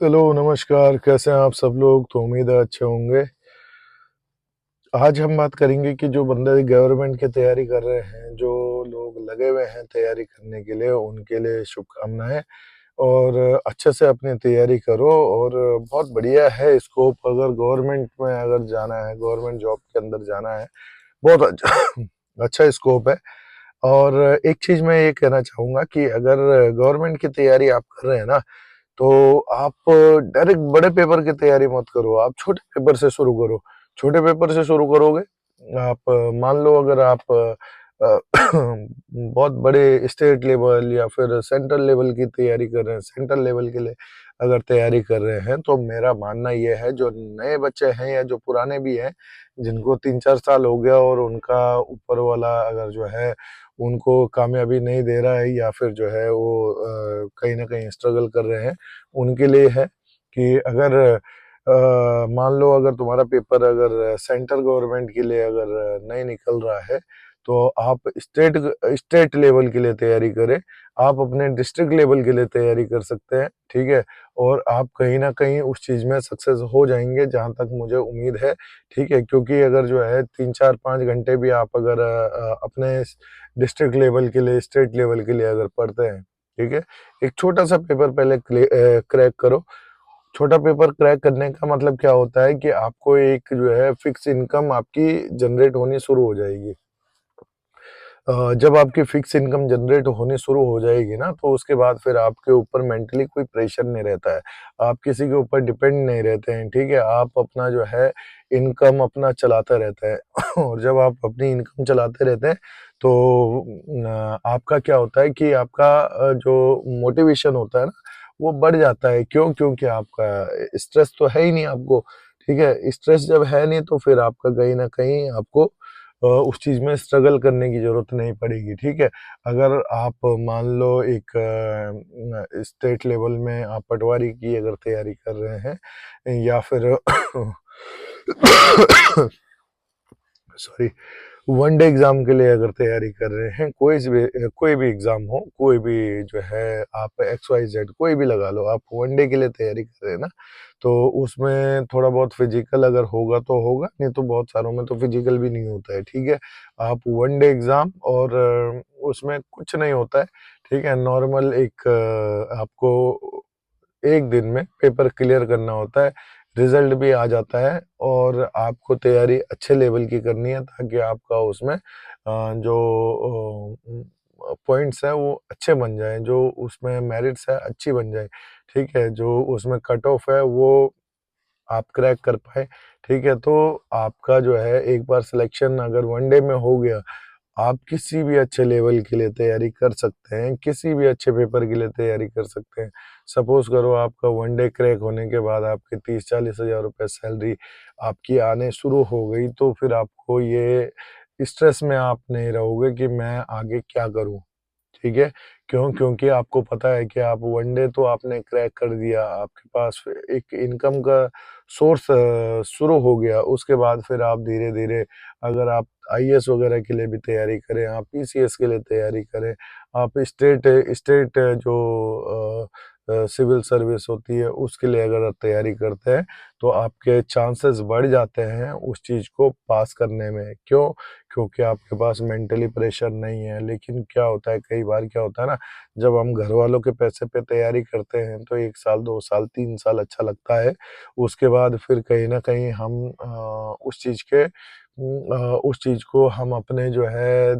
Hello, नमस्कार, कैसे हैं आप सब लोग? तो उम्मीद है अच्छे होंगे। आज हम बात करेंगे कि जो बंदे गवर्नमेंट की तैयारी कर रहे हैं, जो लोग लगे हुए हैं तैयारी करने के लिए, उनके लिए शुभकामनाएँ और अच्छे से अपनी तैयारी करो और बहुत बढ़िया है स्कोप अगर गवर्नमेंट में अगर जाना है, गवर्नमेंट जॉब के अंदर जाना है, बहुत अच्छा अच्छा स्कोप है। और एक चीज़ मैं ये कहना चाहूँगा कि अगर गवर्नमेंट की तैयारी आप कर रहे हैं ना, तो आप डायरेक्ट बड़े पेपर की तैयारी मत करो, आप छोटे पेपर से शुरू करो। छोटे पेपर से शुरू करोगे, आप मान लो अगर आप बहुत बड़े स्टेट लेवल या फिर सेंट्रल लेवल की तैयारी कर रहे हैं, सेंट्रल लेवल के लिए अगर तैयारी कर रहे हैं, तो मेरा मानना ये है जो नए बच्चे हैं या जो पुराने भी हैं, जिनको 3-4 साल हो गया और उनका ऊपर वाला अगर जो है उनको कामयाबी नहीं दे रहा है या फिर जो है वो कहीं न कहीं स्ट्रगल कर रहे हैं, उनके लिए है कि अगर मान लो अगर तुम्हारा पेपर अगर सेंट्रल गवर्नमेंट के लिए अगर नहीं निकल रहा है, तो आप स्टेट लेवल के लिए तैयारी करें। आप अपने डिस्ट्रिक्ट लेवल के लिए तैयारी कर सकते हैं, ठीक है? और आप कहीं न कहीं उस चीज़ में सक्सेस हो जाएँगे, जहाँ तक मुझे उम्मीद है, ठीक है? क्योंकि अगर जो है 3, 4, 5 घंटे भी आप अगर अपने डिस्ट्रिक्ट लेवल के लिए, स्टेट लेवल के लिए अगर पढ़ते हैं, ठीक है? एक छोटा-सा पेपर पहले क्रैक करो। छोटा पेपर क्रैक करने का मतलब क्या होता है कि आपको एक जो है फिक्स इनकम आपकी जनरेट होनी शुरू हो जाएगी। जब आपकी फिक्स इनकम जनरेट होनी शुरू हो जाएगी ना, तो उसके बाद फिर आपके ऊपर मेंटली कोई प्रेशर नहीं रहता है। आप किसी के ऊपर डिपेंड नहीं रहते हैं, ठीक है? आप अपना जो है इनकम अपना चलाते रहते हैं और जब आप अपनी इनकम चलाते रहते हैं, तो आपका क्या होता है कि आपका जो मोटिवेशन होता है ना, वो बढ़ जाता है। क्यों? क्योंकि आपका स्ट्रेस तो है ही नहीं आपको, ठीक है? स्ट्रेस जब है नहीं, तो फिर आपका कहीं न कहीं आपको उस चीज़ में स्ट्रगल करने की ज़रूरत नहीं पड़ेगी, ठीक है? अगर आप मान लो एक स्टेट लेवल में आप पटवारी की अगर तैयारी कर रहे हैं या फिर सॉरी वन डे एग्ज़ाम के लिए अगर तैयारी कर रहे हैं, कोई भी एग्ज़ाम हो, कोई भी जो है आप एक्स, वाई, ज़ेड कोई भी लगा लो, आप वन डे के लिए तैयारी कर रहे हैं ना, तो उसमें थोड़ा बहुत फिज़िकल अगर होगा तो होगा, नहीं तो बहुत सारों में तो फिज़िकल भी नहीं होता है, ठीक है? आप वन डे एग्ज़ाम और उसमें कुछ नहीं होता है, ठीक है? नॉर्मल एक आपको 1 दिन में पेपर क्लियर करना होता है, रिज़ल्ट भी आ जाता है और आपको तैयारी अच्छे लेवल की करनी है ताकि आपका उसमें जो पॉइंट्स हैं वो अच्छे बन जाएँ, जो उसमें मेरिट्स है अच्छी बन जाए, ठीक है? जो उसमें कट ऑफ है वो आप क्रैक कर पाएँ, ठीक है? तो आपका जो है एक बार सिलेक्शन अगर वन डे में हो गया, आप किसी भी अच्छे लेवल के लिए तैयारी कर सकते हैं, किसी भी अच्छे पेपर के लिए तैयारी कर सकते हैं। सपोज़ करो आपका वन डे क्रैक होने के बाद आपके 30-40 हज़ार रुपए सैलरी आपकी आने शुरू हो गई, तो फिर आपको ये स्ट्रेस में आप नहीं रहोगे कि मैं आगे क्या करूँ? ठीक है? क्यों? क्योंकि आपको पता है कि आप वन डे तो आपने क्रैक कर दिया, आपके पास एक इनकम का सोर्स शुरू हो गया, उसके बाद फिर आप धीरे-धीरे अगर आप आईएएस वगैरह के लिए भी तैयारी करें, आप पीसीएस के लिए तैयारी करें, आप स्टेट स्टेट जो सिविल सर्विस होती है, उसके लिए अगर आप तैयारी करते हैं, तो आपके चांसेस बढ़ जाते हैं उस चीज़ को पास करने में। क्यों? क्योंकि आपके पास मेंटली प्रेशर नहीं है। लेकिन क्या होता है, कई बार क्या होता है ना, जब हम घरवालों के पैसे पे तैयारी करते हैं, तो 1 साल, 2 साल, 3 साल अच्छा लगता है। उसके बाद फिर कहीं न कहीं हम उस चीज़ को हम अपने जो है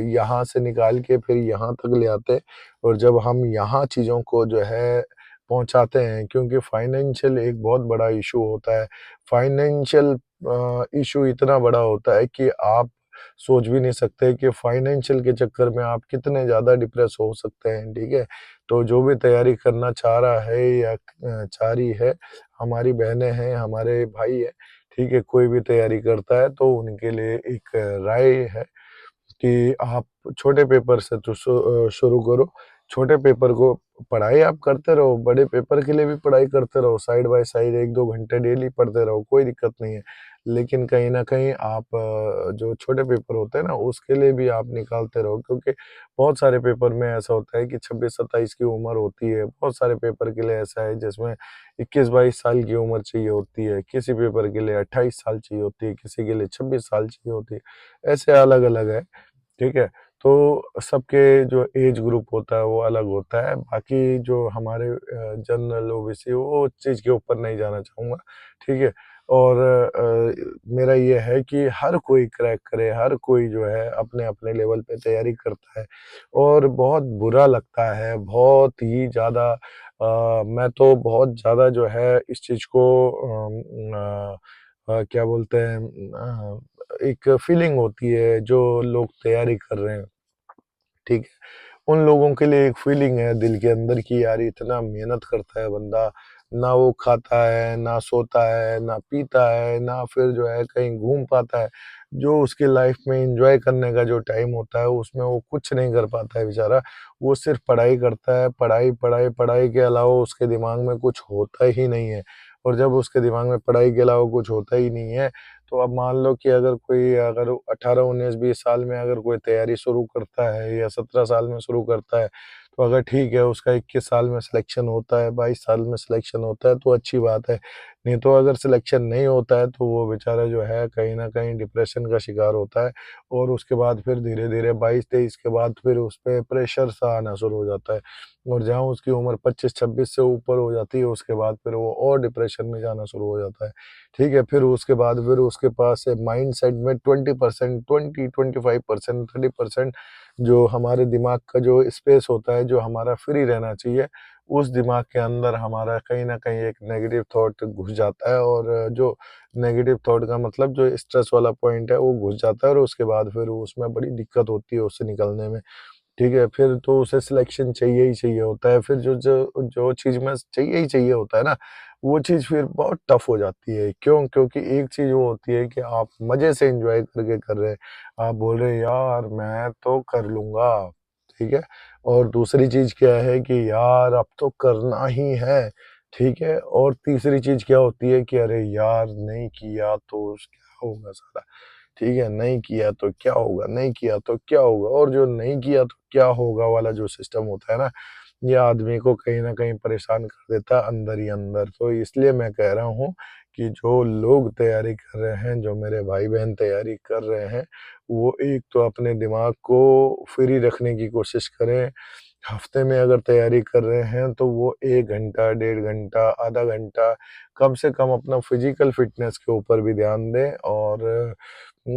यहाँ से निकाल के फिर यहाँ तक ले आते हैं और जब हम यहाँ चीज़ों को जो है पहुँचाते हैं, क्योंकि फाइनेंशियल एक बहुत बड़ा इश्यू होता है। फाइनेंशियल इश्यू इतना बड़ा होता है कि आप सोच भी नहीं सकते कि फाइनेंशियल के चक्कर में आप कितने ज़्यादा डिप्रेस हो सकते हैं, ठीक है? तो जो भी तैयारी करना चाह रहा है या चाह रही है, हमारी बहनें हैं, हमारे भाई हैं, ठीक है? कोई भी तैयारी करता है तो उनके लिए एक राय है कि आप छोटे पेपर से तो शुरू करो, छोटे पेपर को पढ़ाई आप करते रहो, बड़े पेपर के लिए भी पढ़ाई करते रहो, साइड बाय साइड 1-2 घंटे डेली पढ़ते रहो, कोई दिक्कत नहीं है। लेकिन कहीं न कहीं आप जो छोटे पेपर होते हैं ना, उसके लिए भी आप निकालते रहो, क्योंकि बहुत सारे पेपर में ऐसा होता है कि 26-27 की उम्र होती है। बहुत सारे पेपर के लिए ऐसा है जिसमें 21-22 साल की उम्र चाहिए होती है, किसी पेपर के लिए 28 साल चाहिए होती है, किसी के लिए 26 साल चाहिए होती है। ऐसे अलग-अलग है। ठीक है? तो सबके जो एज ग्रुप होता है वो अलग होता है। बाकी जो हमारे जनरल ओबीसी वो चीज़ के ऊपर नहीं जाना चाहूँगा, ठीक है? और मेरा ये है कि हर कोई क्रैक करे, हर कोई जो है अपने-अपने लेवल पे तैयारी करता है और बहुत बुरा लगता है, बहुत ही ज़्यादा मैं तो बहुत ज़्यादा जो है इस चीज़ को क्या बोलते हैं एक फीलिंग होती है जो लोग तैयारी कर रहे हैं, ठीक है? उन लोगों के लिए एक फीलिंग है दिल के अंदर कि यार इतना मेहनत करता है बंदा, ना वो खाता है, ना सोता है, ना पीता है, ना फिर जो है कहीं घूम पाता है। जो उसकी लाइफ में एन्जॉय करने का जो टाइम होता है उसमें वो कुछ नहीं कर पाता है बेचारा। वो सिर्फ़ पढ़ाई करता है, पढ़ाई, पढ़ाई, पढ़ाई के अलावा उसके दिमाग में कुछ होता ही नहीं है। और जब उसके दिमाग में पढ़ाई के अलावा कुछ होता ही नहीं है, तो अब मान लो कि अगर 18, 19, 20 साल में अगर कोई तैयारी शुरू करता है या 17 साल में शुरू करता है, तो अगर ठीक है उसका 21 साल में सिलेक्शन होता है, 22 साल में सिलेक्शन होता है तो अच्छी बात है। नहीं तो अगर सिलेक्शन नहीं होता है तो वो बेचारा जो है कहीं न कहीं डिप्रेशन का शिकार होता है और उसके बाद फिर धीरे-धीरे 22-23 के बाद फिर उस पे प्रेशर सा आना शुरू हो जाता है। और जहाँ उसकी उम्र 25-26 से ऊपर हो जाती है उसके बाद फिर वो और डिप्रेशन में जाना शुरू हो जाता है। ठीक है? फिर उसके बाद फिर उसके पास माइंडसेट में 20%, 20-25%, 30% जो हमारे दिमाग का जो स्पेस होता है, जो हमारा फ्री रहना चाहिए, उस दिमाग के अंदर हमारा कहीं न कहीं एक नेगेटिव थॉट घुस जाता है और जो नेगेटिव थॉट का मतलब जो स्ट्रेस वाला पॉइंट है, वो घुस जाता है और उसके बाद फिर उसमें बड़ी दिक्कत होती है उससे निकलने में। ठीक है, फिर तो उसे सिलेक्शन चाहिए ही चाहिए होता है, फिर जो जो जो चीज़ में चाहिए ही चाहिए होता है ना, वो चीज़ फिर बहुत टफ़ हो जाती है। क्यों? क्योंकि एक चीज़ वो होती है कि आप मज़े से एन्जॉय करके कर रहे हैं, आप बोल रहे हैं यार मैं तो कर लूँगा, ठीक है? और दूसरी चीज़ क्या है कि यार अब तो करना ही है, ठीक है? और तीसरी चीज़ क्या होती है कि अरे यार नहीं किया तो क्या होगा साला? ठीक है, नहीं किया तो क्या होगा, नहीं किया तो क्या होगा? और जो नहीं किया तो क्या होगा वाला जो सिस्टम होता है ना, ये आदमी को कहीं न कहीं परेशान कर देता है अंदर ही अंदर। तो इसलिए मैं कह रहा हूँ कि जो लोग तैयारी कर रहे हैं, जो मेरे भाई-बहन तैयारी कर रहे हैं, वो एक तो अपने दिमाग को फ्री रखने की कोशिश करें। हफ्ते में अगर तैयारी कर रहे हैं तो वो 1 घंटा, 1.5 घंटा, आधा घंटा कम से कम अपना फिज़िकल फ़िटनेस के ऊपर भी ध्यान दें और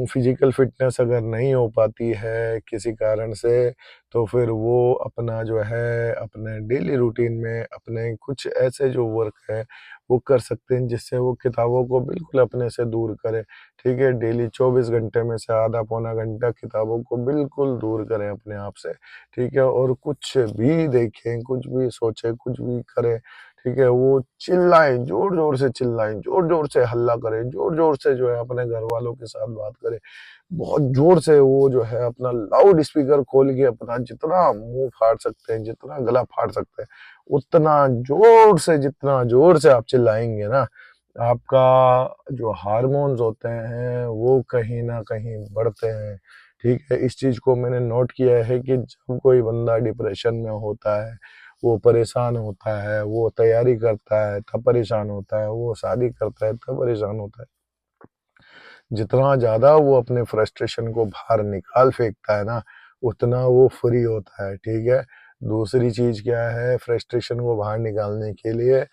फिज़िकल फ़िटनेस अगर नहीं हो पाती है किसी कारण से, तो फिर वो अपना जो है अपने डेली रूटीन में अपने कुछ ऐसे जो वर्क है, वो कर सकते हैं जिससे वो किताबों को बिल्कुल अपने से दूर करें। ठीक है? डेली 24 घंटे में से आधा पौना घंटा किताबों को बिल्कुल दूर करें अपने आप से। ठीक है? और कुछ भी देखें, कुछ भी सोचें, कुछ भी करें, ठीक है? वो चिल्लाएँ, ज़ोर-ज़ोर से चिल्लाएँ, ज़ोर-ज़ोर से हल्ला करें, ज़ोर-ज़ोर से जो है अपने घरवालों के साथ बात करें। बहुत ज़ोर से वो जो है अपना लाउड स्पीकर खोल के अपना जितना मुँह फाड़ सकते हैं, जितना गला फाड़ सकते हैं, उतना जितना ज़ोर से आप चिल्लाएँगे ना, आपका जो हार्मोन्स होते हैं, वो कहीं न कहीं बढ़ते हैं। ठीक है? इस चीज़ को मैंने नोट किया है कि जब कोई बंदा डिप्रेशन में होता है, वो परेशान होता है, वो तैयारी करता है तब परेशान होता है, वो शादी करता है तब परेशान होता है। जितना ज़्यादा वो अपने फ्रस्ट्रेशन को बाहर निकाल फेंकता है ना, उतना वो फ्री होता है, ठीक है? दूसरी चीज़ क्या है फ्रस्ट्रेशन को बाहर निकालने के लिए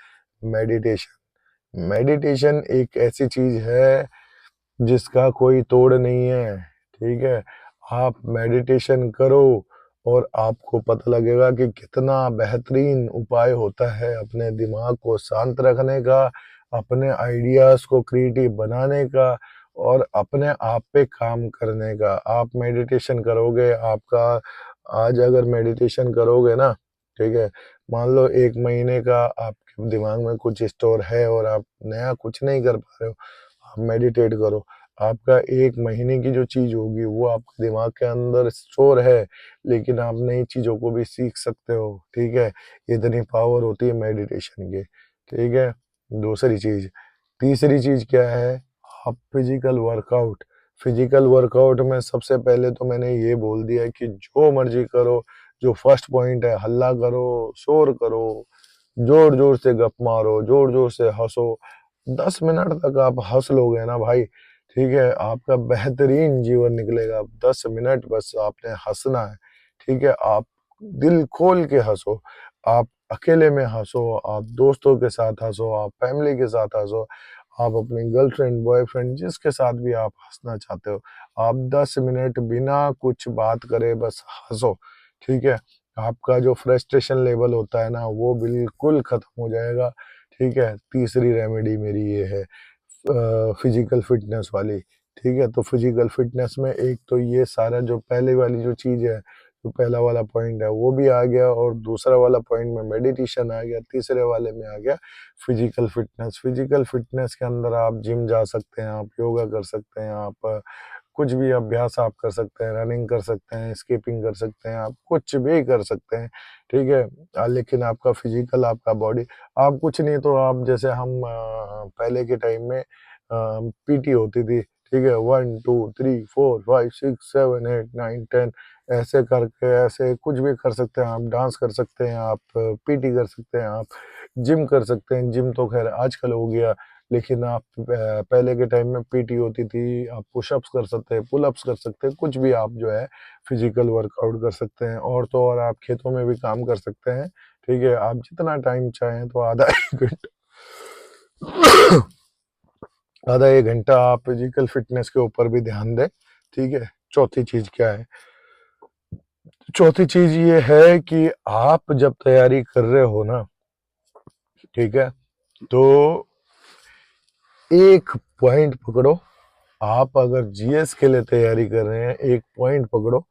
मेडिटेशन। मेडिटेशन एक ऐसी चीज़ है जिसका कोई तोड़ नहीं है, ठीक है? आप मेडिटेशन करो और आपको पता लगेगा कि कितना बेहतरीन उपाय होता है अपने दिमाग को शांत रखने का, अपने आइडियाज़ को क्रिएटिव बनाने का और अपने आप पे काम करने का। आप मेडिटेशन करोगे, आपका आज अगर मेडिटेशन करोगे ना, ठीक है? मान लो 1 महीने का आपके दिमाग में कुछ स्टोर है और आप नया कुछ नहीं कर पा रहे हो, आप मेडिटेट करो। आपका 1 महीने की जो चीज़ होगी वो आपके दिमाग के अंदर स्टोर है, लेकिन आप नई चीज़ों को भी सीख सकते हो, ठीक है? इतनी पावर होती है मेडिटेशन की, ठीक है? दूसरी चीज़, तीसरी चीज़ क्या है? आप फिज़िकल वर्कआउट में सबसे पहले तो मैंने ये बोल दिया कि जो मर्ज़ी करो, जो फर्स्ट पॉइंट है, हल्ला करो, शोर करो, ज़ोर-ज़ोर से गप मारो, ज़ोर-ज़ोर से हँसो। 10 मिनट तक आप हँस लोगे ना भाई, ठीक है? आपका बेहतरीन जीवन निकलेगा। 10 मिनट बस आपने हँसना है, ठीक है? आप दिल खोल के हँसो, आप अकेले में हँसो, आप दोस्तों के साथ हँसो, आप फैमिली के साथ हँसो, आप अपनी गर्लफ्रेंड, बॉयफ्रेंड जिसके साथ भी आप हँसना चाहते हो, आप 10 मिनट बिना कुछ बात करे बस हँसो, ठीक है? आपका जो फ्रस्ट्रेशन लेवल होता है ना, वो बिल्कुल खत्म हो जाएगा, ठीक है? तीसरी रेमेडी मेरी ये है फिजिकल फिटनेस वाली, ठीक है? तो फिजिकल फिटनेस में एक तो ये सारा जो पहले वाली जो चीज़ है, जो पहला वाला पॉइंट है वो भी आ गया और दूसरा वाला पॉइंट में मेडिटेशन आ गया, तीसरे वाले में आ गया फिजिकल फिटनेस। फिजिकल फिटनेस के अंदर आप जिम जा सकते हैं, आप योगा कर सकते हैं, आप कुछ भी अभ्यास आप कर सकते हैं, रनिंग कर सकते हैं, स्किपिंग कर सकते हैं, आप कुछ भी कर सकते हैं, ठीक है? लेकिन आपका फिजिकल, आपका बॉडी, आप कुछ नहीं तो आप जैसे हम पहले के टाइम में पीटी होती थी, ठीक है? 1, 2, 3, 4, 5, 6, 7, 8, 9, 10 ऐसे करके ऐसे कुछ भी कर सकते हैं, आप डांस कर सकते हैं, आप पीटी कर सकते हैं, आप जिम कर सकते हैं। जिम तो ख़ैर आजकल हो गया, लेकिन आप पहले के टाइम में पीटी होती थी, आप पुशअप्स कर सकते हैं, पुलअप्स कर सकते हैं, कुछ भी आप जो है फिज़िकल वर्कआउट कर सकते हैं और तो और आप खेतों में भी काम कर सकते हैं, ठीक है? आप जितना टाइम चाहें तो आधा 1 घंटा आधा 1 घंटा आप फिजिकल फिटनेस के ऊपर भी ध्यान दें, ठीक है? चौथी चीज़ क्या है? चौथी चीज़ ये है कि आप जब तैयारी कर रहे हो ना, ठीक है? तो एक पॉइंट पकड़ो, आप अगर जीएस के लिए तैयारी कर रहे हैं, एक पॉइंट पकड़ो,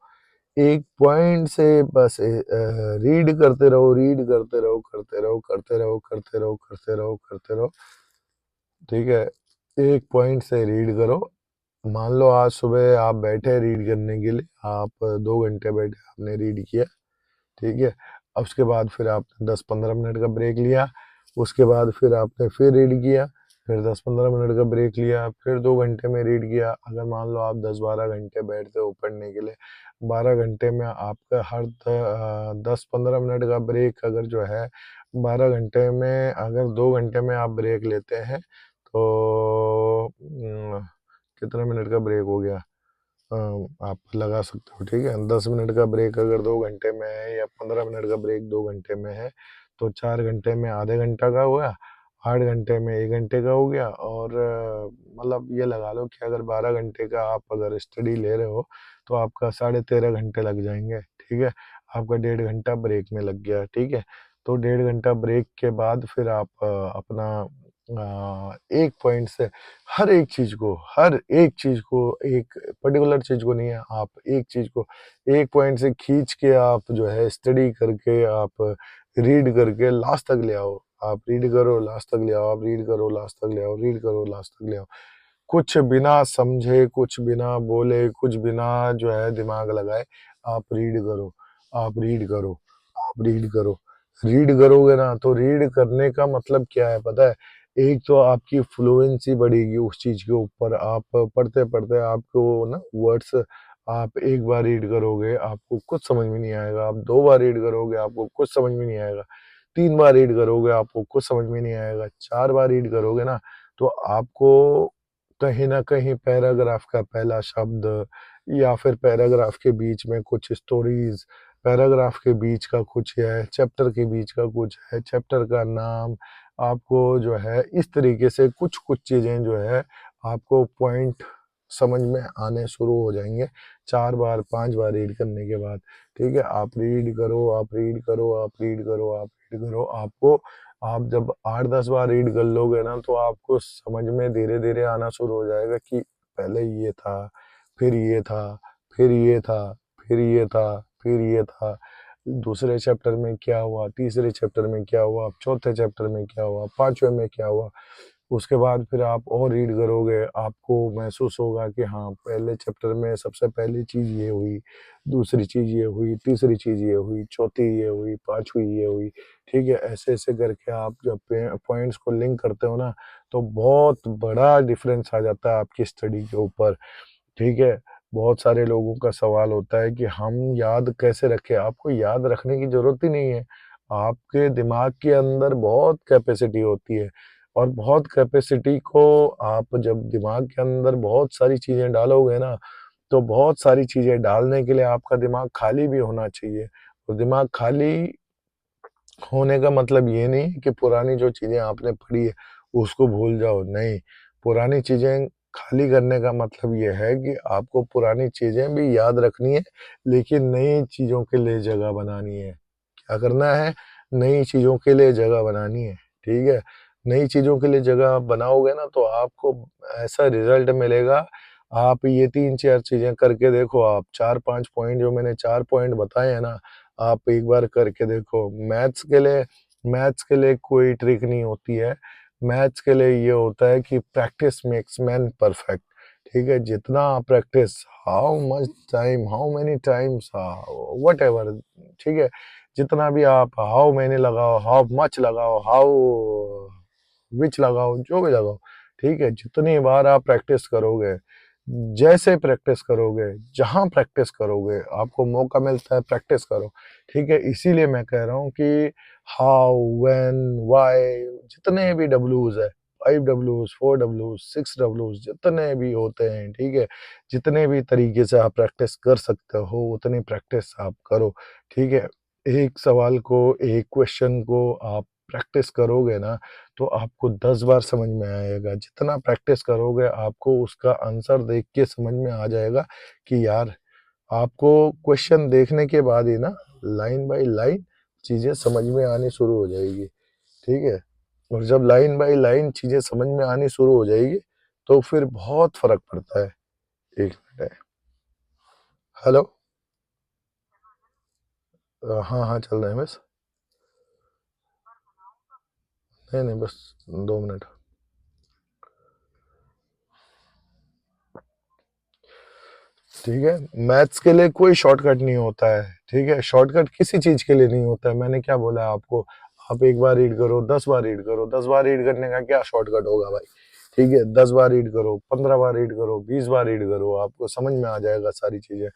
एक पॉइंट से बस रीड करते रहो, रीड करते रहो, करते रहो, करते रहो, करते रहो, करते रहो, करते रहो, ठीक है? एक पॉइंट से रीड करो। मान लो आज सुबह आप बैठे रीड करने के लिए, आप 2 घंटे बैठे, आपने रीड किया, ठीक है? अब उसके बाद फिर आपने 10-15 मिनट का ब्रेक लिया, उसके बाद फिर आपने फिर रीड किया, फिर 10-15 मिनट का ब्रेक लिया, फिर 2 घंटे में रीड किया। अगर मान लो आप 10-12 घंटे बैठते हो पढ़ने के लिए, 12 घंटे में आपका 10-15 मिनट का ब्रेक अगर जो है 12 घंटे में अगर 2 घंटे में आप ब्रेक लेते हैं, तो कितने मिनट का ब्रेक हो गया? आप लगा सकते हो, ठीक है? 10 मिनट का ब्रेक अगर 2 घंटे में है या 15 मिनट का ब्रेक 2 घंटे में है, तो 4 घंटे में आधे घंटा का हुआ, 8 घंटे में 1 घंटे का हो गया और मतलब ये लगा लो कि अगर 12 घंटे का आप अगर स्टडी ले रहे हो, तो आपका साढ़े 13 घंटे लग जाएँगे, ठीक है? आपका 1.5 घंटा ब्रेक में लग गया, ठीक है? तो 1.5 घंटा ब्रेक के बाद फिर आप अपना एक पॉइंट से हर एक चीज़ को, एक पर्टिकुलर चीज़ को नहीं है, आप एक चीज़ को एक पॉइंट से खींच के आप जो है स्टडी करके आप रीड करके लास्ट तक ले आओ। आप रीड करो, लास्ट तक ले आओ, आप रीड करो, लास्ट तक ले आओ, रीड करो, लास्ट तक ले आओ। कुछ बिना समझे, कुछ बिना बोले, कुछ बिना जो है दिमाग लगाए, आप रीड करो, आप रीड करो, आप रीड करो। रीड करोगे ना तो रीड करने का मतलब क्या है पता है? एक तो आपकी फ्लुएंसी बढ़ेगी उस चीज़ के ऊपर, आप पढ़ते-पढ़ते आपको ना वर्ड्स आप 1 बार रीड करोगे, आपको कुछ समझ में नहीं आएगा, आप 2 बार रीड करोगे, आपको कुछ समझ में नहीं आएगा, 3 बार रीड करोगे, आपको कुछ समझ में नहीं आएगा, 4 बार रीड करोगे ना, तो आपको कहीं न कहीं पैराग्राफ का पहला शब्द या फिर पैराग्राफ के बीच में कुछ स्टोरीज़, पैराग्राफ के बीच का कुछ है, चैप्टर के बीच का कुछ है, चैप्टर का नाम, आपको जो है इस तरीके से कुछ-कुछ चीज़ें जो है आपको पॉइंट समझ में आने शुरू हो जाएँगे 4 बार, 5 बार रीड करने के बाद, ठीक है? आप रीड करो, आप रीड करो, आप रीड करो, आप रीड करो, आपको आप जब 8-10 बार रीड कर लोगे ना, तो आपको समझ में धीरे-धीरे आना शुरू हो जाएगा कि पहले ये था, फिर ये था, फिर ये था, फिर ये था, फिर ये था। दूसरे चैप्टर में क्या हुआ, तीसरे चैप्टर में क्या हुआ, चौथे चैप्टर में क्या हुआ, 5वें में क्या हुआ। उसके बाद फिर आप और रीड करोगे, आपको महसूस होगा कि हाँ, पहले चैप्टर में सबसे पहली चीज़ ये हुई, दूसरी चीज़ ये हुई, तीसरी चीज़ ये हुई, चौथी ये हुई, पाँचवीं ये हुई, ठीक है? ऐसे-ऐसे करके आप जब पॉइंट्स को लिंक करते हो ना, तो बहुत बड़ा डिफ़रेंस आ जाता है आपकी स्टडी के ऊपर, ठीक है? बहुत सारे लोगों का सवाल होता है कि हम याद कैसे रखें? आपको याद रखने की ज़रूरत ही नहीं है। आपके दिमाग के अंदर बहुत कैपेसिटी होती है और बहुत कैपेसिटी को आप जब दिमाग के अंदर बहुत सारी चीज़ें डालोगे ना, तो बहुत सारी चीज़ें डालने के लिए आपका दिमाग खाली भी होना चाहिए। और दिमाग खाली होने का मतलब ये नहीं कि पुरानी जो चीज़ें आपने पढ़ी है, उसको भूल जाओ, नहीं। पुरानी चीज़ें खाली करने का मतलब ये है कि आपको पुरानी चीज़ें भी याद रखनी है, लेकिन नई चीज़ों के लिए जगह बनानी है। क्या करना है? नई चीज़ों के लिए जगह बनानी है, ठीक है? नई चीज़ों के लिए जगह आप बनाओगे ना, तो आपको ऐसा रिज़ल्ट मिलेगा, आप ये 3-4 चीज़ें करके देखो आप, 4-5 पॉइंट जो मैंने 4 पॉइंट बताए हैं ना, आप एक बार करके देखो। मैथ्स के लिए कोई ट्रिक नहीं होती है। मैथ्स के लिए ये होता है कि प्रैक्टिस मेक्स मैन परफेक्ट, ठीक है? जितना आप practice, how much time, how many times, whatever, ठीक है? जितना भी आप हाउ मेनी लगाओ, हाउ मच लगाओ, हाउ व्हिच लगाओ, जो भी लगाओ, ठीक है? जितनी बार आप प्रैक्टिस करोगे, जैसे प्रैक्टिस करोगे, जहाँ प्रैक्टिस करोगे, आपको मौका मिलता है प्रैक्टिस करो, ठीक है? इसीलिए मैं कह रहा हूँ कि हाउ, व्हेन, व्हाई, जितने भी डब्ल्यूज़ है, 5 डब्ल्यूज़, 4 डब्ल्यूज़, 6 डब्ल्यूज़, जितने भी होते हैं, ठीक है? जितने भी तरीके से आप प्रैक्टिस कर सकते हो, उतनी प्रैक्टिस आप करो, ठीक है? एक सवाल को, एक क्वेश्चन को आप प्रैक्टिस करोगे ना, तो आपको 10 बार समझ में आएगा। जितना प्रैक्टिस करोगे, आपको उसका आंसर देख के समझ में आ जाएगा कि यार, आपको क्वेश्चन देखने के बाद ही ना, लाइन बाय लाइन चीज़ें समझ में आनी शुरू हो जाएगी, ठीक है? और जब लाइन बाय लाइन चीज़ें समझ में आनी शुरू हो जाएगी, तो फिर बहुत फ़र्क पड़ता है। 1 मिनट है। हेलो? हाँ, हाँ, चल रहे हैं बस। नहीं, नहीं, बस 2 मिनट। ठीक है? मैथ्स के लिए कोई शॉर्टकट नहीं होता है, ठीक है? शॉर्टकट किसी चीज़ के लिए नहीं होता है। मैंने क्या बोला है आपको? आप 1 बार रीड करो, 10 बार रीड करो, 10 बार रीड करने का क्या शॉर्टकट होगा भाई? ठीक है? 10 बार रीड करो, 15 बार रीड करो, 20 बार रीड करो, आपको समझ में आ जाएगा सारी चीज़ें।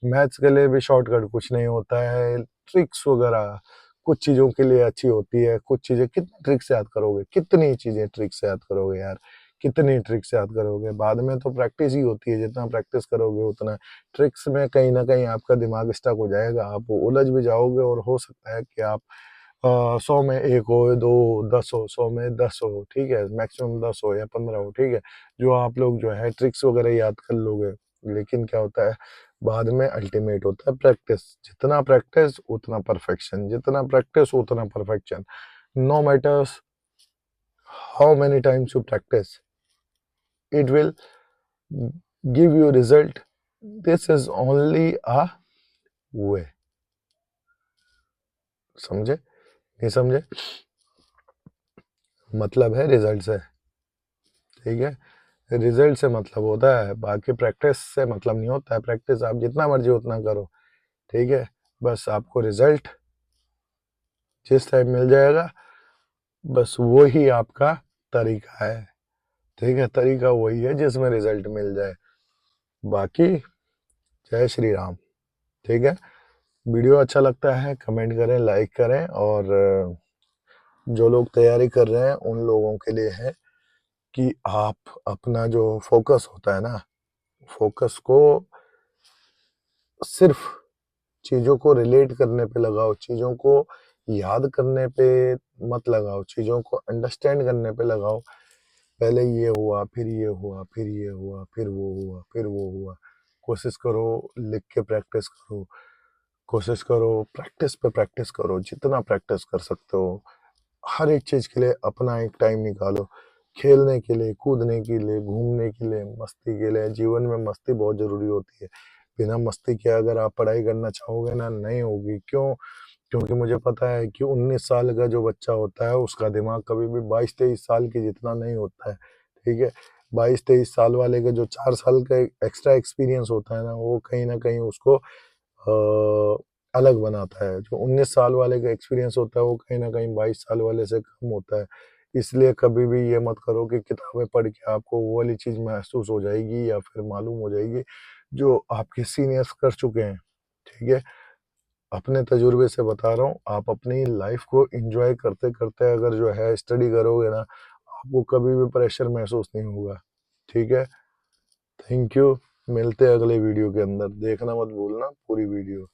मैथ्स के लिए भी शॉर्टकट कुछ नहीं होता है, ट्रिक्स वगैरह कुछ चीज़ों के लिए अच्छी होती है, कुछ चीज़ें कितनी ट्रिक से याद करोगे? कितनी चीज़ें ट्रिक से याद करोगे यार? कितनी ट्रिक से याद करोगे? बाद में तो प्रैक्टिस ही होती है, जितना प्रैक्टिस करोगे उतना ट्रिक्स में कहीं न कहीं आपका दिमाग स्टक हो जाएगा, आप उलझ भी जाओगे और हो सकता है कि आप 100 में 1 हो, 2, 10 हो, 100 में 10 हो, ठीक है? मैक्सिमम 10 हो या 15 हो, ठीक है? जो आप लोग जो है ट्रिक्स वगैरह याद कर लोगे, लेकिन क्या होता है, बाद में अल्टीमेट होता है प्रैक्टिस। जितना प्रैक्टिस उतना परफेक्शन, जितना प्रैक्टिस उतना perfection. No matters how many times you practice, it will give you result. This is only a way. समझे? नहीं समझे? मतलब है रिजल्ट से, ठीक है? रिजल्ट से मतलब होता है, बाकी प्रैक्टिस से मतलब नहीं होता है। प्रैक्टिस आप जितना मर्जी उतना करो, ठीक है? बस आपको रिजल्ट जिस टाइम मिल जाएगा, बस वो ही आपका तरीका है, ठीक है? तरीका वही है जिसमें रिजल्ट मिल जाए। बाकी जय श्री राम, ठीक है? वीडियो अच्छा लगता है कमेंट करें, लाइक करें, और जो लोग तैयारी कर रहे हैं उन लोगों के लिए है कि आप अपना जो फोकस होता है ना, फोकस को सिर्फ चीज़ों को रिलेट करने पे लगाओ, चीज़ों को याद करने पे मत लगाओ, चीज़ों को अंडरस्टैंड करने पे लगाओ। पहले ये हुआ, फिर ये हुआ, फिर ये हुआ, फिर वो हुआ, फिर वो हुआ। कोशिश करो लिख के प्रैक्टिस करो, कोशिश करो प्रैक्टिस पे प्रैक्टिस करो, जितना प्रैक्टिस कर सकते हो। हर एक चीज़ के लिए अपना एक टाइम निकालो, खेलने के लिए, कूदने के लिए, घूमने के लिए, मस्ती के लिए। जीवन में मस्ती बहुत ज़रूरी होती है। बिना मस्ती के अगर आप पढ़ाई करना चाहोगे ना, नहीं होगी। क्यों? क्योंकि मुझे पता है कि 19 साल का जो बच्चा होता है उसका दिमाग कभी भी 22-23 साल के जितना नहीं होता है, ठीक है? 22-23 साल वाले का जो 4 साल का एक्स्ट्रा एक्सपीरियंस होता है ना, वो कहीं न कहीं उसको अलग बनाता है। जो 19 साल वाले का एक्सपीरियंस होता है वो कहीं न कहीं 22 साल वाले से कम होता है। इसलिए कभी भी ये मत करो कि किताबें पढ़ के आपको वो वाली चीज़ महसूस हो जाएगी या फिर मालूम हो जाएगी जो आपके सीनियर्स कर चुके हैं, ठीक है? अपने तजुर्बे से बता रहा हूँ, आप अपनी लाइफ़ को एन्जॉय करते-करते अगर जो है स्टडी करोगे ना, आपको कभी भी प्रेशर महसूस नहीं होगा, ठीक है? Thank you. मिलते हैं अगले वीडियो के अंदर। देखना मत भूलना पूरी वीडियो।